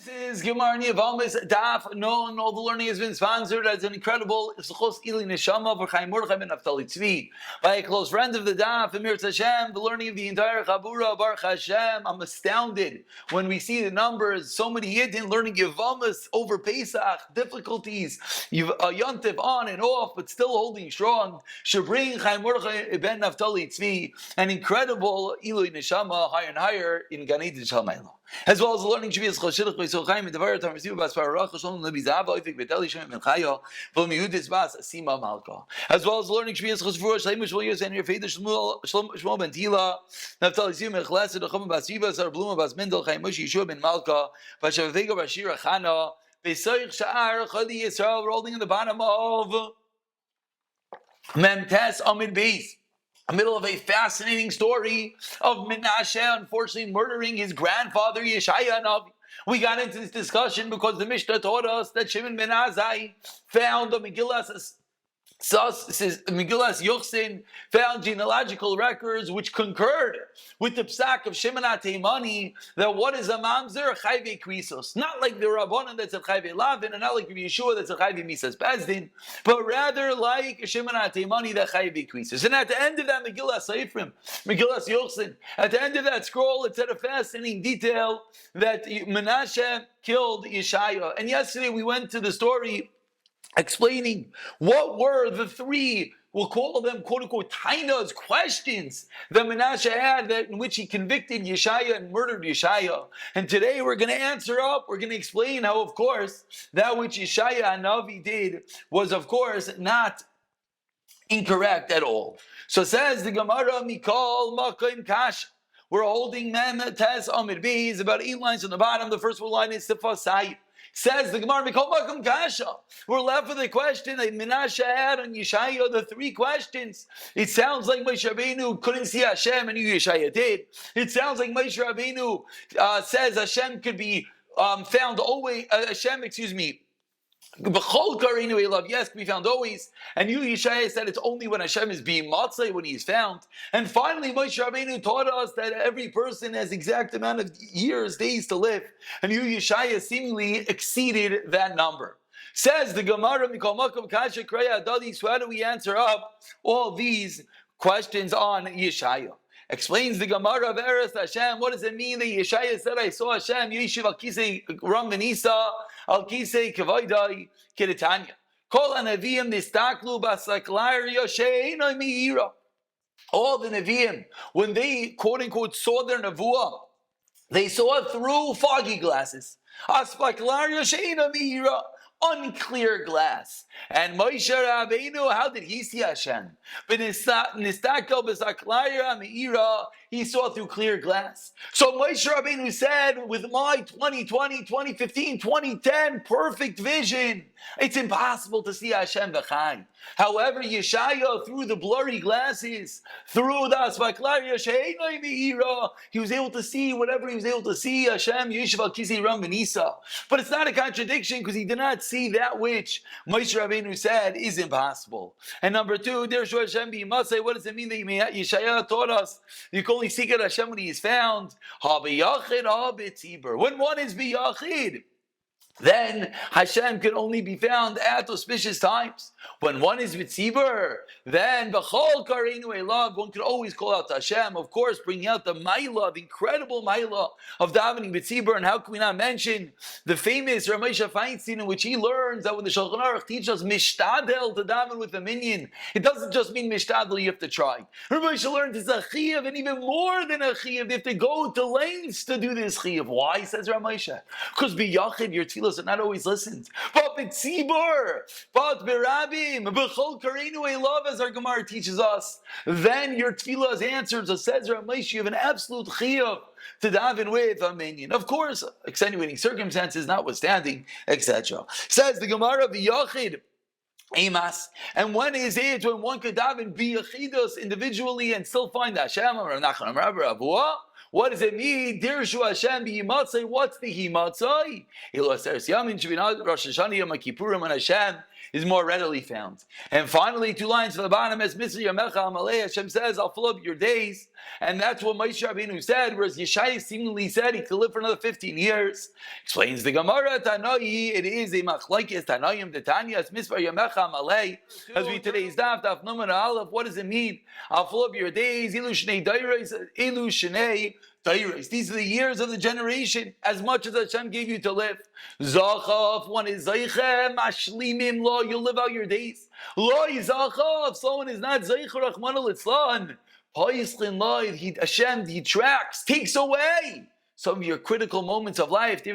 This is Gemara Yevamos Daf. No, all the learning has been sponsored as an incredible Zechus Ili Neshama for Chaim Mordechai ben Naftali Tzvi by a close friend of the Daf, Emir Hashem. The learning of the entire Chabura, Baruch Hashem. I'm astounded when we see the numbers. So many Yidden learning Yevamos over Pesach, difficulties, Yontif on and off, but still holding strong. Should bring Chaim Mordechai ben Naftali Tzvi an incredible Ili Neshama higher and higher in Gan Eden Shalmayla. As well as the learning Shvias Choshidach B'Yisrael and Devar Tam Resivu Bas Parach Shalom Lebi Zav Oifik Beteli Shem Ben Chayo V'Om Yehudis Bas Asima Malka. As well as the learning Shvias Choshivur Shleim Shmuel Yos and your Feder Shmuel Ben Tila Naftali Ziv Mechles Dechom Bas Yiva Sar Bluma Bas Mendel Chaim Moshe Yeshua Ben Malka Vashavego Bashira Chana Besoich Sha'ar Chadi Yisrael rolling in the bottom of Memtes Amid Beis. Middle of a fascinating story of Menashe, unfortunately murdering his grandfather Yeshaya Navi. We got into this discussion because the Mishnah taught us that Shimon ben Azai found the Megillas Yochsin, found genealogical records which concurred with the psak of Shimon HaTeimani that what is a mamzer? Chayve Krisos. Not like the Rabbanan that's a Chayve Lavin, and not like Yeshua that's a Chayve Misas Bezdin, but rather like Shimon HaTeimani that Chayve Krisos. And at the end of that Megillas Seifrim, Megillas Yochsin, at the end of that scroll, it said a fascinating detail that Menashe killed Yeshaya. And yesterday we went to the story explaining what were the three, we'll call them quote-unquote tainas, questions that Menashe had in which he convicted Yeshaya and murdered Yeshaya. And today we're going to answer up, we're going to explain how, of course, that which Yeshaya Hanavi did was, of course, not incorrect at all. So says the Gemara, Mikol Makim Kash. We're holding Mem Tes Amid B. It's about 8 lines on the bottom. The first line is Sifasai. Says the Gemara, Mikol Makom Kasha. We're left with a question that Menashe had on Yeshaya, the 3 questions. It sounds like Moshe Rabbeinu couldn't see Hashem and Yeshaya did. It sounds like Moshe Rabbeinu says Hashem could be found always, B'chol karinu elav, yes, can be found always. And you, Yeshaya, said it's only when Hashem is being matzah, when he is found. And finally, Moshe Rabbeinu taught us that every person has exact amount of years, days to live. And you, Yeshaya, seemingly exceeded that number. Says the Gemara, Mikol Makom Kasha Kreya Adadi, so how do we answer up all these questions on Yeshaya? Explains the Gemara of Eretz Hashem. What does it mean that Yeshaya said, I saw Hashem, Yeshiv al Kisei Ram Benisa, al Kisei Kavaydai Kiritanya. Kol HaNeviim Nistaklu Basaklaria She'enoi Meira. All the Neviim, when they quote-unquote saw their Nevuah, they saw it through foggy glasses. Aspaklaria She'enoi Meira. Unclear glass. And Moshe Rabbeinu, how did he see Hashem? But he saw through clear glass. So Moshe Rabbeinu said, with my 2020, 2015, 2010 perfect vision, it's impossible to see Hashem v'chai. However, Yeshaya, through the blurry glasses, through the Asvaklaria She'enoi Meira, he was able to see whatever he was able to see, Hashem, Yeshiv al Kisei Ram Benisa. But it's not a contradiction because he did not see that which Moshe Rabbeinu said is impossible. And number 2, there's Hashem b'Yimasei. What does it mean that Yeshaya taught us? You can only seek at Hashem when he is found. Ha b'yachid, ha b'tzibur. When one is b'yachid, then Hashem can only be found at auspicious times. When one is with Tzibur, then B'chol Kareinu Elav, one could always call out to Hashem, of course, bringing out the Maila, the incredible Maila of davening with Tzibur. And how can we not mention the famous Ramesha Feinstein, in which he learns that when the Shulchan Aruch teaches us Mishtadel to daven with a minion, it doesn't just mean Mishtadel, you have to try. Ramesha learns it's a Chiyav, and even more than a Chiyav, they have to go to lengths to do this Chiyav. Why, says Ramesha? Because B'yachid, your tefillos are not always listened. But b'tzibur, but b'rabim, b'chol kareinu elav, as our Gemara teaches us, then your tefillah is answered. So says Ramesh, you have an absolute chiyuv to daven with a minion. Of course, extenuating circumstances notwithstanding, etc. Says the Gemara v'yachid. Amas. And when is it when one could daven b'yachidos individually and still find Hashem or Nachman or Rabbah? What does it mean? Dirshu Hashem b'yimatzai. What's the himatzai? Iloseres yamin shvinad Rosh Hashanah Yom Kippurim when Hashem is more readily found. And finally, 2 lines from the bottom, as Misri Yamecha Amalei, Hashem says, I'll fill up your days. And that's what Moshe Rabbeinu said, whereas Yeshaya seemingly said he could live for another 15 years. Explains the Gemara, Tanai, it is a machlaikis, Tanayim, the Tanya, as Misri Yamecha Amalei. As we today's Daf Numan Aleph, what does it mean? I'll fill up your days, Ilu Shnei Dairais, Ilu Shnei Dairais. These are the years of the generation, as much as Hashem gave you to live. Zachav, one is Zaychem, Ashlimim Lo, you'll live out your days. Lo Zachav, someone is not Zaycher Rachman al-Itzlan. Paislin Lo, Hashem detracts, takes away some of your critical moments of life. No.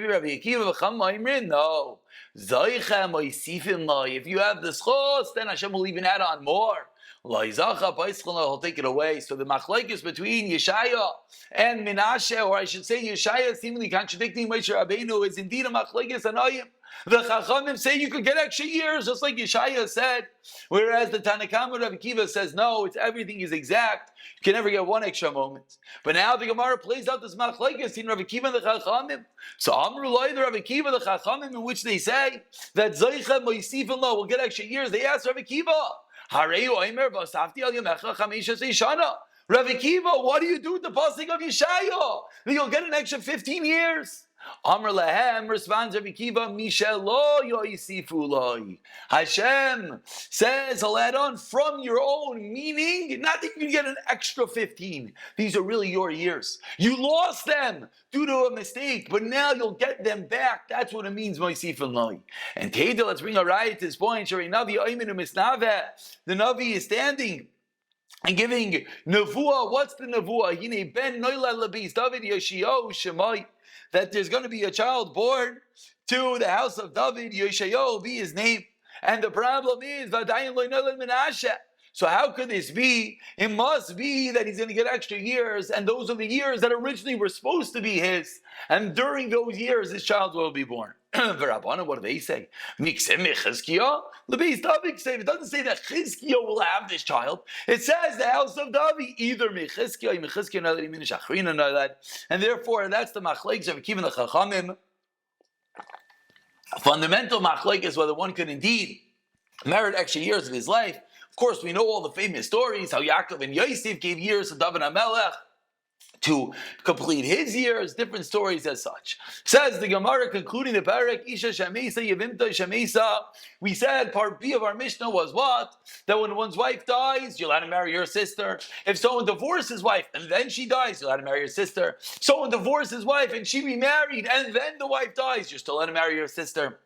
Zaychem, Oisifim Lo, if you have the schos, then Hashem will even add on more. He'll take it away. So the machlekes between Yeshaya and Menashe, or I should say Yeshaya seemingly contradicting Moshe Rabbeinu, is indeed a machlekes anayim. The Chachamim say you could get extra years, just like Yeshaya said, whereas the Tanakama Rav Akiva says no, it's everything is exact. You can never get one extra moment. But now the Gemara plays out this machlekes in Rav Akiva and the Chachamim. So Amru Loi, the Rav Akiva, the Chachamim, in which they say that Zaychem Moisifin Lo will get extra years. They ask Rav Akiva, Rav Akiva, what do you do with the pasuk of Yeshaya? You'll get an extra 15 years. Amr Lahem responds Rav Akiva, Mishelo yoisifu loi. Hashem says, I'll add on from your own, meaning not that you can get an extra 15. These are really your years. You lost them due to a mistake, but now you'll get them back. That's what it means, Moisifin loi. And Teda, let's bring a riot to this point. The Navi is standing and giving nevuah. What's the nevuah? Hine ben noila labis David Yeshio Shemai. That there's going to be a child born to the house of David, Yeshaya will be his name. And the problem is, so how could this be? It must be that he's going to get extra years, and those are the years that originally were supposed to be his. And during those years, this child will be born. What do they say? It doesn't say that Chizkiah will have this child. It says the house of David, either Mechizkiah, and therefore that's the machlekes of Akiva and the Chachamim. Fundamental machlekes is whether one could indeed merit extra years of his life. Of course, we know all the famous stories, how Yaakov and Yosef gave years to David HaMelech to complete his years, different stories as such. Says the Gemara concluding the parak, Isha Shamesa Yevimta Shamesa. We said part B of our Mishnah was what? That when one's wife dies, you'll have to marry your sister. If someone divorces his wife and then she dies, you'll have to marry your sister. Someone divorces his wife and she remarried and then the wife dies, you're still let him marry your sister.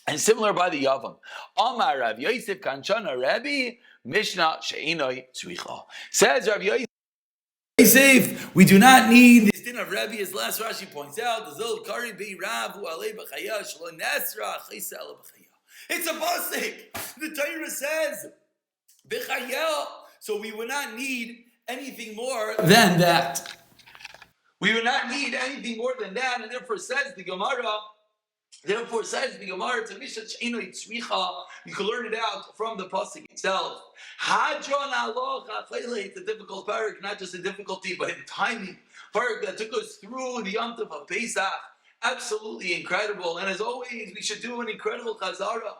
And similar by the Yavam. Amar Rav Yosef Kanchana Rabbi Mishnah She'inoi Tzricha. Says Rav Yosef, safe. We do not need this din of Rebbe, as last Rashi points out. It's a pasuk. The Torah says b'chayel, so we would not need anything more than that. We would not need anything more than that, and therefore says the Gemara. Therefore, says the Gemara to Mishnah She'inoi Tzricha, you can learn it out from the pasuk itself. Hadron alocha, it's a difficult parak, not just a difficulty, but in timing. Parak that took us through the Yom Tov of Pesach, absolutely incredible. And as always, we should do an incredible chazara.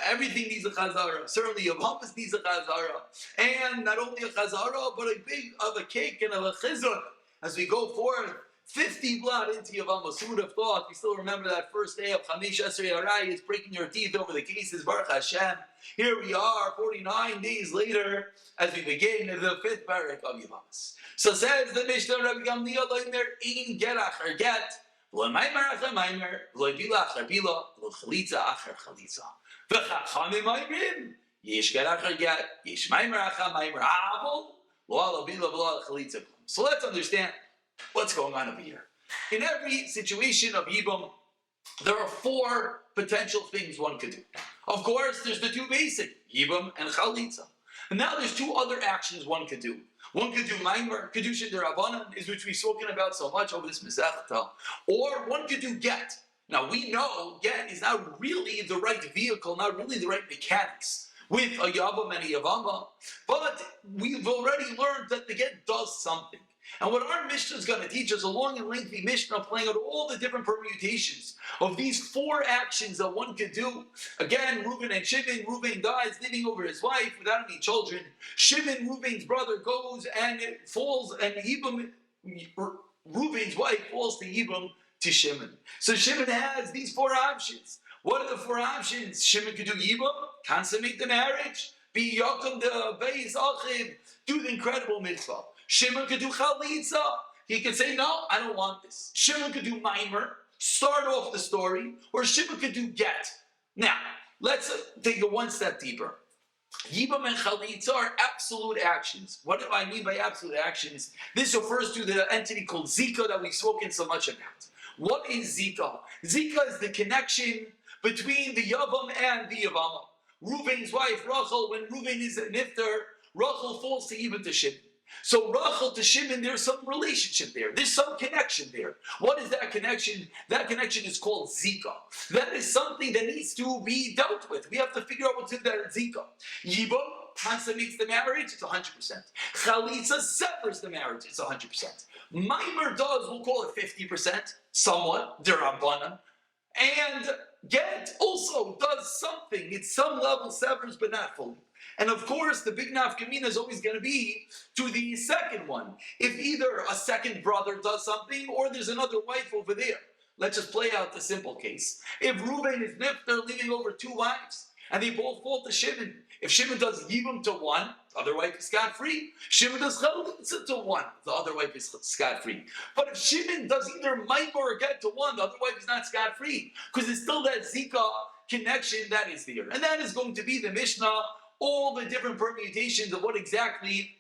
Everything needs a chazara. Certainly, Yevamos needs a chazara, and not only a chazara, but a big of a cake and of a chizuk as we go forth. 50 blood into Yevamos. Who would have thought? We still remember that first day of Chamish Esrei Harai is breaking your teeth over the cases. Baruch Hashem. Here we are, 49 days later, as we begin the 5th parak of Yevamos. So says the Mishnah, Rabbi Gamliel, Loimer, Ein get acher get, Lo maimer acher maimer, Lo bila acher bila, Lo chalitza acher chalitza. V'chachamim maimerim, Yesh get acher get, Yesh maimer acher maimer, Avol, Lo ala bila v'lo chalitza. So let's understand what's going on over here. In every situation of Yibum, there are 4 potential things one could do. Of course, there's the 2 basic, Yibum and Chalitza. And now there's 2 other actions one could do. One could do Maimer, Kedushin Derabanan, is which we've spoken about so much over this Masechta. Or one could do Get. Now we know Get is not really the right vehicle, not really the right mechanics with a Yavam and a Yavama. But we've already learned that the Get does something. And what our Mishnah is going to teach us, a long and lengthy Mishnah playing out all the different permutations of these 4 actions that one could do. Again, Reuben and Shimon. Reuben dies, leaving over his wife without any children. Shimon, Reuben's brother, goes and falls, and Reuben's wife falls to Yibam to Shimon. So Shimon has these 4 options. What are the 4 options? Shimon could do Yibam, consummate the marriage, be Yakum the Beis Achiv, do the incredible mitzvah. Shimon could do Chalitza. He could say, no, I don't want this. Shimon could do Maimer, start off the story, or Shimon could do Get. Now, let's take it one step deeper. Yibam and Chalitza are absolute actions. What do I mean by absolute actions? This refers to the entity called Zika that we've spoken so much about. What is Zika? Zika is the connection between the Yavam and the Yevamos. Reuben's wife, Rachel, when Reuben is a nifter, Rachel falls to Yibam to Shimon. So Rachel to Shimon, there's some relationship there. There's some connection there. What is that connection? That connection is called Zika. That is something that needs to be dealt with. We have to figure out what's in that Zika. Yibam consummates the marriage, it's 100%. Chalitza severs the marriage, it's 100%. Maimer does, we'll call it 50%, somewhat, derabbanan. And Get also does something. It's some level severs, but not fully. And of course, the big nafkamina is always going to be to the second one. If either a second brother does something, or there's another wife over there. Let's just play out the simple case. If Reuben is nifter, leaving over 2 wives, and they both fall to Shimon. If Shimon does Yibam to one, the other wife is scot-free. Shimon does Chalitza to one, the other wife is scot-free. But if Shimon does either Maimer or Get to one, the other wife is not scot-free, because there's still that Zika connection that is there. And that is going to be the Mishnah, all the different permutations of what exactly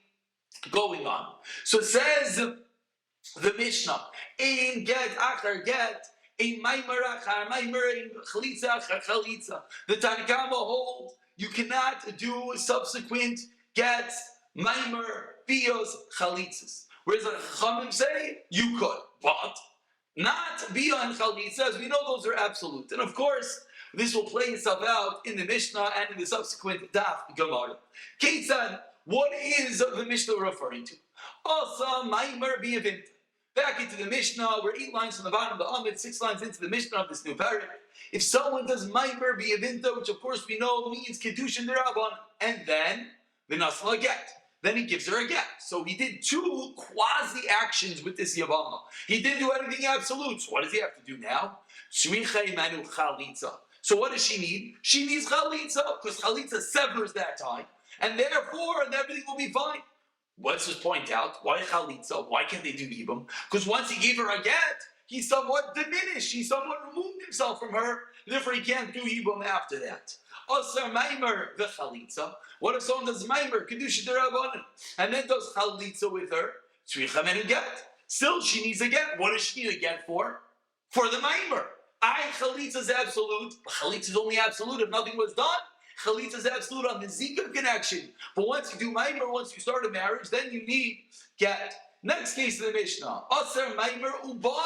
going on. So it says the Mishnah, Ein Get Achar Get, Ein Maimer Achar Maimer, Ein Chalitza Achar Chalitza. The Tanakama holds you cannot do subsequent Gets, Maimer, Bios, Chalitzas. Whereas the Chachamim say you could, but not Bia and Chalitza, as we know those are absolute. And of course, this will play itself out in the Mishnah and in the subsequent Daf Gemara. Ketzad, what is the Mishnah referring to? Asa Maimer Biyavint. Back into the Mishnah, we're 8 lines from the bottom of the Amid, 6 lines into the Mishnah of this new paragraph. If someone does Maimer Biyavinta, which of course we know means Kedushin Derabban, and then the Nasla Get. Then he gives her a get. So he did 2 quasi-actions with this Yevama. He didn't do anything absolute. So what does he have to do now? Shricha Imanu Chalitza. So what does she need? She needs Chalitza, because Chalitza severs that tie. And therefore, everything will be fine. Let's just point out, why Chalitza? Why can't they do Yibam? Because once he gave her a get, he somewhat diminished. He somewhat removed himself from her. Therefore, he can't do Yibam after that. Asar Maimer v'Chalitza. What if someone does Maimer, Kedusha D'Rabbanan, and then does Chalitza with her? Tzricha men get. Still, she needs a get. What does she need a get for? For the Maimer. Chalitza is absolute. But Chalitza is only absolute if nothing was done. Chalitza is absolute on the Zika connection. But once you do Maimer, once you start a marriage, then you need get. Next case of the Mishnah. Asar Maimer Ubal.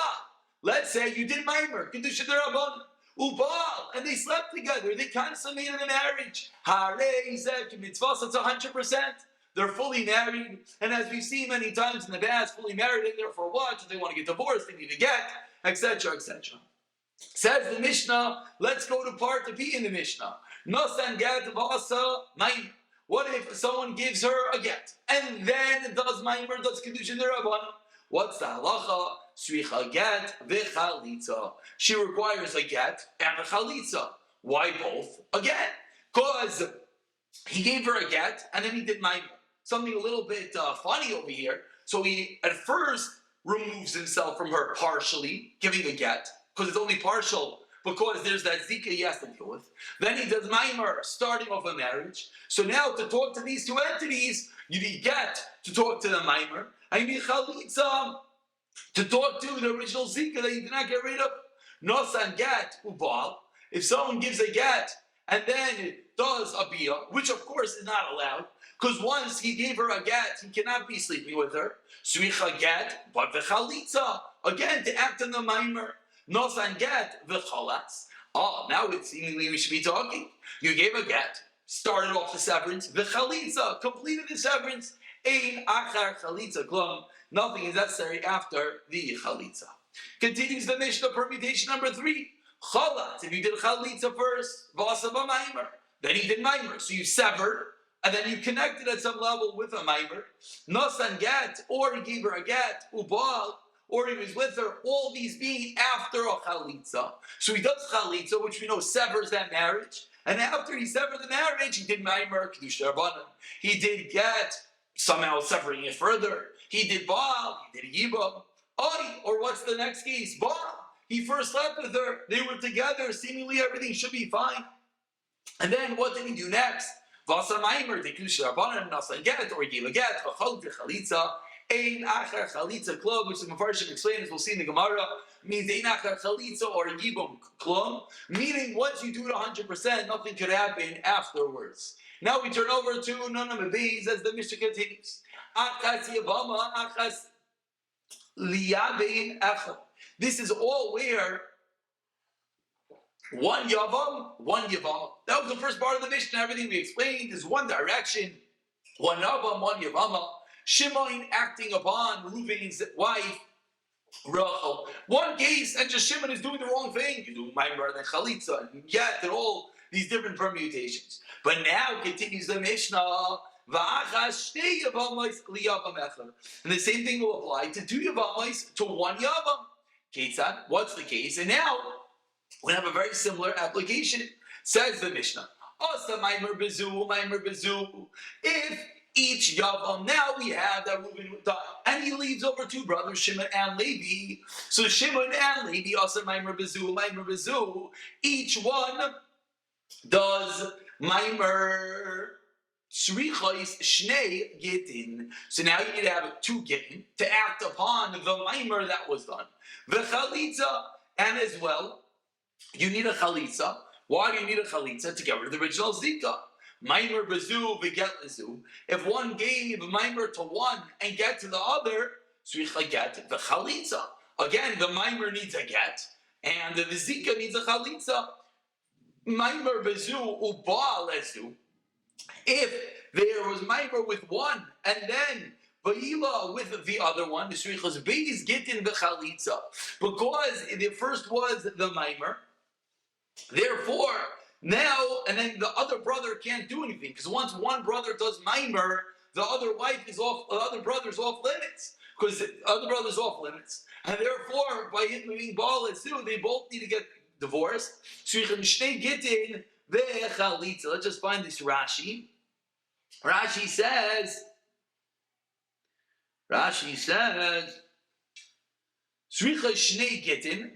Let's say you did Maimer, Kedusha D'Rabbanan, Ubal, and they slept together. They consummated the marriage. Harei Zek Mitzvah, it's 100%. They're fully married. And as we've seen many times in the past, fully married, and therefore what? If they want to get divorced, they need to get, etc., etc. Says the Mishnah, let's go to part B in the Mishnah. Nosan get v'asa maimer. What if someone gives her a get and then does maimer, does kedushin derabbanan? What's the halacha? Sricha get v'chalitza. She requires a get and a chalitza. Why both? Again, because he gave her a get and then he did maimer. Something a little bit funny over here. So he at first removes himself from her partially, giving a get, because it's only partial, because there's that zika he has to deal with. Then he does maimer, starting off a marriage. So now to talk to these 2 entities, you need get to talk to the maimer, and you need chalitza to talk to the original zika that you did not get rid of. Nosan get ubal. If someone gives a get and then it does a bia, which of course is not allowed, because once he gave her a get, he cannot be sleeping with her. Sricha get, but the chalitza, again to act on the maimer. Nosan get v'chalatz. Oh, now it's seemingly we should be talking. You gave a get, started off the severance, v'chalitza, completed the severance. Ein achar chalitza klum. Nothing is necessary after the chalitza. Continues the Mishnah, permutation number 3. Chalat, if you did chalitza first, v'asava maimer, then he did maimer. So you severed, and then you connected at some level with a maimer. Nosan get, or he gave her a get, ubal, or he was with her, all these being after a chalitza. So he does chalitza, which we know severs that marriage. And after he severed the marriage, he did maimer, kedusha rabbanan. He did get, somehow separating it further. He did baal, he did yibam. Or what's the next case? Baal. He first slept with her. They were together. Seemingly everything should be fine. And then what did he do next? Vasa maimer, kedusha rabbanan, nasan get, or he gave a get, v'chol chalitza. Ein achar chalitza klum, which the Mefarshim explain, as we'll see in the Gemara, means ein achar chalitza or yibum klum, meaning once you do it 100%, nothing could happen afterwards. Now we turn over to Nunam Abiz as the Mishnah continues. Achas Yevama, achas liyabein echel. This is all where one Yavam, one Yevama. That was the first part of the Mishnah. Everything we explained is one direction. One Yavam, one Yevama. Shimon acting upon Reuven's wife, Rachel. One case, and just Shimon is doing the wrong thing. You do Maimer, then Chalitza, and Yet, and all these different permutations. But now continues the Mishnah. And the same thing will apply to 2 Yevamos to 1 Yavam. Ketzad, what's the case? And now we have a very similar application. Says the Mishnah. Asa Maimer Bezu. If each Yavam, now we have that Reuben died, and he leaves over 2 brothers, Shimon and Levi. So Shimon and Levi, Asa Maimer Bezu. Each one does Maimer Srichos Shnei Gittin. So now you need to have 2 Gittin to act upon the Maimer that was done. The Chalitza, and as well, you need a Chalitza. Why do you need a Chalitza? To get rid of the original Zika. Maimer bezu v'get lezu. If one gave Maimer to one and get to the other, Sricha get the Chalitza. Again, the Maimer needs a get, and the Zika needs a Chalitza. Maimer bezu uba lezu. If there was Maimer with one, and then Ba'ila with the other one, the Srichas beis gitin v'chalitza. Because the first was the Maimer, therefore, now, and then the other brother can't do anything, because once one brother does Maimer, the other brother's off limits, because the other brother's off limits, and therefore, by him being Baal and Su, they both need to get divorced. Let's just find this Rashi. Rashi says, Sricha Shnei Gittin,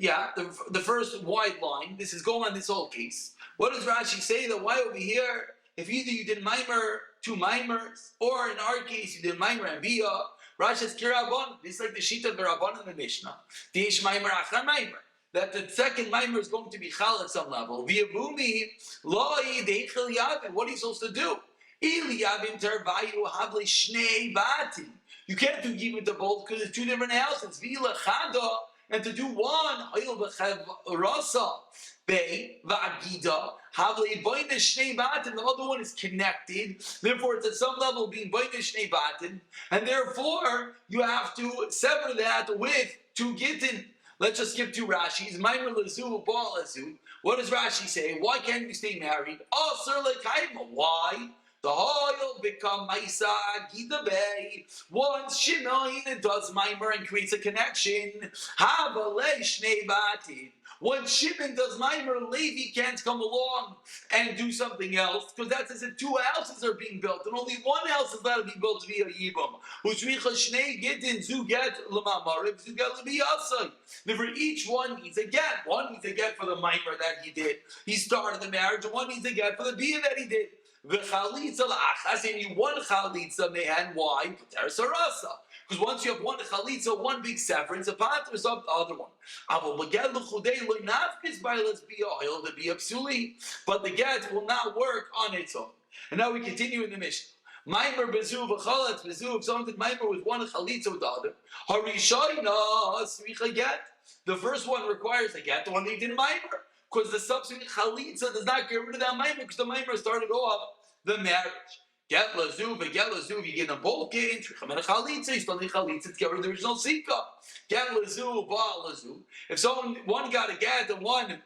the first wide line, this is going on this whole case. What does Rashi say? That why over here, if either you did Maimer, 2 Maimers, or in our case you did Maimer and Bia, Rashi says Kirabon, this is like the Shita of the Rabban in the Mishnah. Dish Maimer Achar Maimer. That the second Maimer is going to be Chal at some level. V'yavumi, Loi Deichel Yavim. What are you supposed to do? Ili Yavim Tervayu Havli Shnei Bati. You can't do Yivim to both because it's 2 different houses. V'ila Chada, and to do one, Hayil B'chev Rasa. Va'agida, havle boine shnei batin. The other one is connected, therefore it's at some level being boine shnei batin, and therefore you have to sever that with 2 gittin. Let's just skip 2 Rashis. Maimer lezu, Baal lezu. What does Rashi say? Why can't you stay married? Asur lekaima. Why? The oil become Maisa Gida Bay. Once Shimon does Maimer and creates a connection, Havale Shnei Batin. When Shimon does Maimer, Levi can't come along and do something else, because that's as if 2 houses are being built, and only 1 house is allowed to be built via Yibam. Therefore, each one needs a get. One needs a get for the Maimer that he did. He started the marriage, and one needs a get for the Bia that he did. The chalitza la'achas, and you 1 chalitza mehan. Why? Because once you have 1 chalitza, 1 big severance, a part is of the other one. But the get will not work on its own. And now we continue in the Mishnah. Maimer bezu v'chalatz bezu. If someone did Maimer with 1 chalitza with the other, harishayna sricha get. The first one requires a get. The one that did Maimer. Because the subsequent chalitza does not get rid of that maimer, because the maimer started off the marriage. Get lazu, but get lazu, you get them both in. Tricham and a chalitza, you still need chalitza to get rid of the original zika. Get lazu, ba lazu. If one got a get and one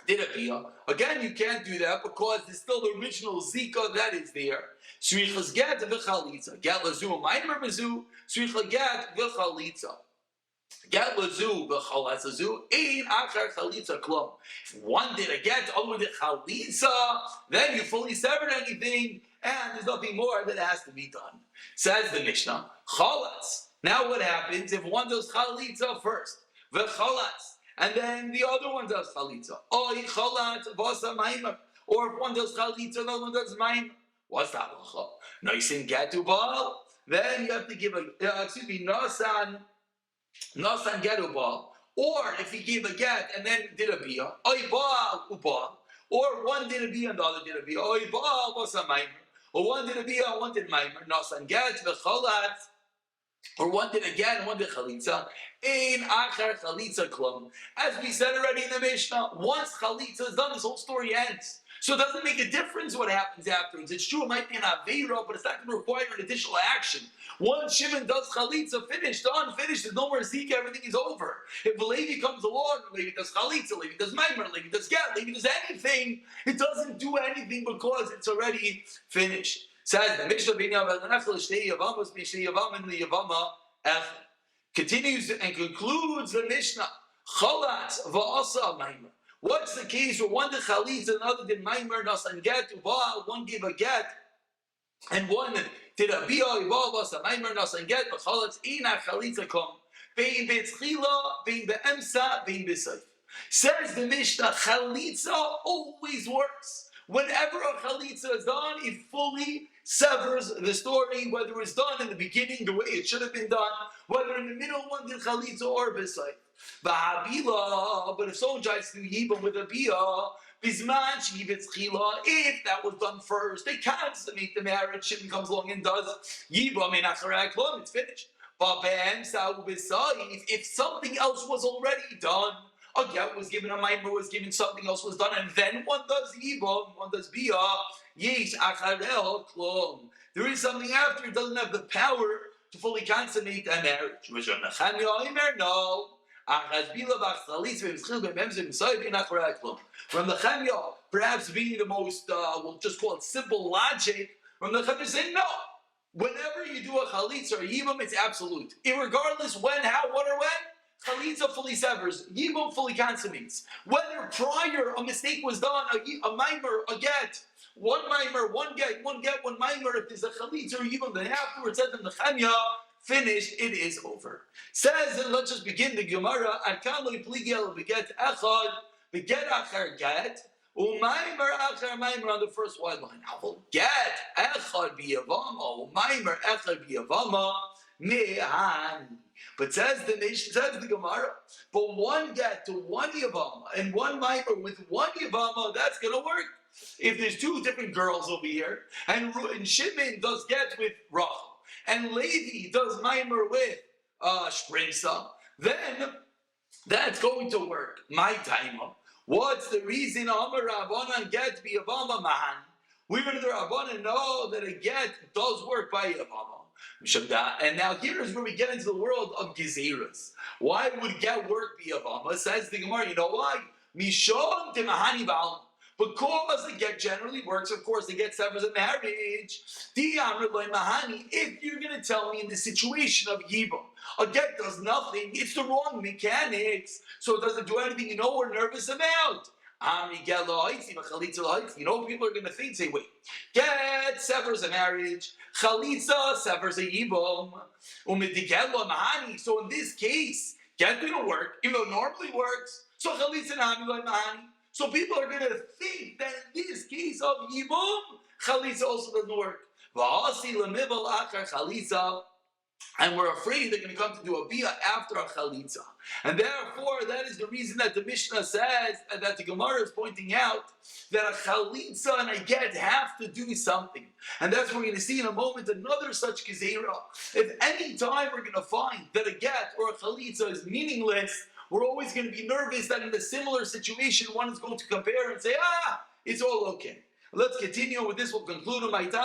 did a bia, again you can't do that because there's still the original zika that is there. Srichas get v'chalitza. Get lazu, maimer bazu. Sricha get v'chalitza. Get lazu b'chalatzazu ein achar chalitza klum. If one did a get, the other one did chalitza, then you fully severed anything, and there's nothing more that has to be done. Says the Mishnah, chalatz. Now what happens if one does chalitza first, v'chalatz, and then the other one does chalitza? Oy chalatz v'asa maimer. Or if one does chalitza, the other one does maimer. What's that? Noisin getu bal. Then you have to give Nasan Gerubal, or if he gave a get and then did a bia, oy baal ubal, or one did a bia and the other did a bia, oy baal was a maimer, or one did a bia and one did maimer, Nasan get v'cholat, or one did a get and one did chalitza, ein achar chalitza klum. As we said already in the Mishnah, once chalitza is done, this whole story ends. So it doesn't make a difference what happens afterwards. It's true, it might be an aveira, but it's not going to require an additional action. Once Shimon does chalitza, finished, done, finished, there's no more zika, everything is over. If Levi comes along, Levi does chalitza, Levi does maimer, Levi does get, Levi does anything, it doesn't do anything because it's already finished. Says the Mishnah, continues and concludes the Mishnah, chalat va'asa maimer. What's the case where one did chalitza and another did maimer, nasan get, ubal, one gave a get, and one did a bia, ubal, nasan maimer, nasan get, but chalatz ina chalitza kom, bein betzchila, bein beemsa, bein besayf. Says the Mishnah, chalitza always works. Whenever a chalitza is done, it fully severs the story, whether it's done in the beginning the way it should have been done, whether in the middle one did chalitza or besayf. But if someone tries to do yibam with a bia, bisman shivitz chila, if that was done first, they consummate the marriage. Shimon comes along and does yibam in acharak klum, it's finished. But if something else was already done, a get was given, a maimer was given, something else was done, and then one does yibam, one does bia, yesh acharel klum. There is something after, it doesn't have the power to fully consummate that marriage. No. From the Chemya, perhaps being the most, we'll just call it simple logic, from the Chemya saying, no, whenever you do a chalitza or yibam, it's absolute. Irregardless when, how, what, or when, chalitza fully severs, yibam fully consummates. Whether prior a mistake was done, a maimer, a get, one maimer, one get, one maimer, if there's a chalitza or yibam, then afterwards, says in the Chemya, finished, it is over. Says, and let's just begin the Gemara. Arkan lo yipligel beget echad, beget achar get, u'maimer achar maimer on the first wide line. I will get echad biyavama, u'maimer echad biyavama, me'han. But says the Gemara, but one get to one yavama and one maimer with one yavama, that's going to work. If there's two different girls over here, and Shimon does get with Rachel, and Levi does maimer with Shprinsa, then that's going to work. My time. What's the reason? Amar Rabbanan get biyavama mahan. We're going to the Rabbanan know that a get does work by Yevama. And now here's where we get into the world of Gezeras. Why would get work biyavama? Says the Gemara, you know why? Mishon temahani ba'al. Because the get generally works, of course, the get severs a marriage. If you're going to tell me in the situation of Yibam, a get does nothing, it's the wrong mechanics, so it doesn't do anything you know we're nervous about. You know, people are going to think, say, wait, get severs a marriage, chalitza severs a Yibam, so in this case, get didn't work, even though it normally works, so chalitza mahani. So people are going to think that in this case of Yibum, Chalitza also doesn't work. And we're afraid they're going to come to do a bia after a Chalitza. And therefore, that is the reason that the Mishnah says, and that the Gemara is pointing out, that a Chalitza and a get have to do something. And that's what we're going to see in a moment, another such Gezerah. If any time we're going to find that a get or a Chalitza is meaningless, we're always going to be nervous that in a similar situation, one is going to compare and say, it's all okay. Let's continue with this. We'll conclude. Why did the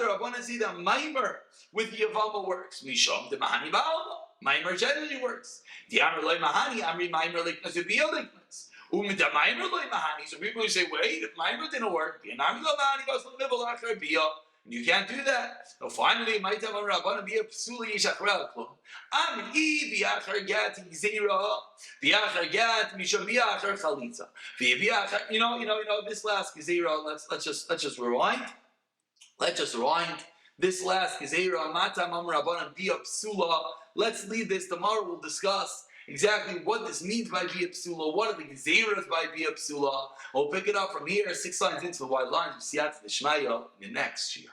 Rabbanan say that Maimer with Yevamo works? Mishom the Mahani Ba'alma. Maimer generally works. The Amr loy Mahani, Amri Maimer liknas Ubiyah liknas. The Maimer loy Mahani. So people who say, wait, if Maimer didn't work, the Amr loy Mahani was Nibble Achar Biyah. You can't do that. So finally, my time on Rabbanan be a psuli yishachral klum. Amri biachar gat gzeira, biachar gat misham biachar chalitza. Biachar, you know. This last gzeira. Let's just rewind. Let's just rewind. This last gzeira, matam am Rabbanan be a psula. Let's leave this. Tomorrow we'll discuss exactly what this means by Bia Psula, what are the Gezeiras by Bia Psula. We'll pick it up from here, 6 lines into the white lines of Siyat the Shmaya in the next year.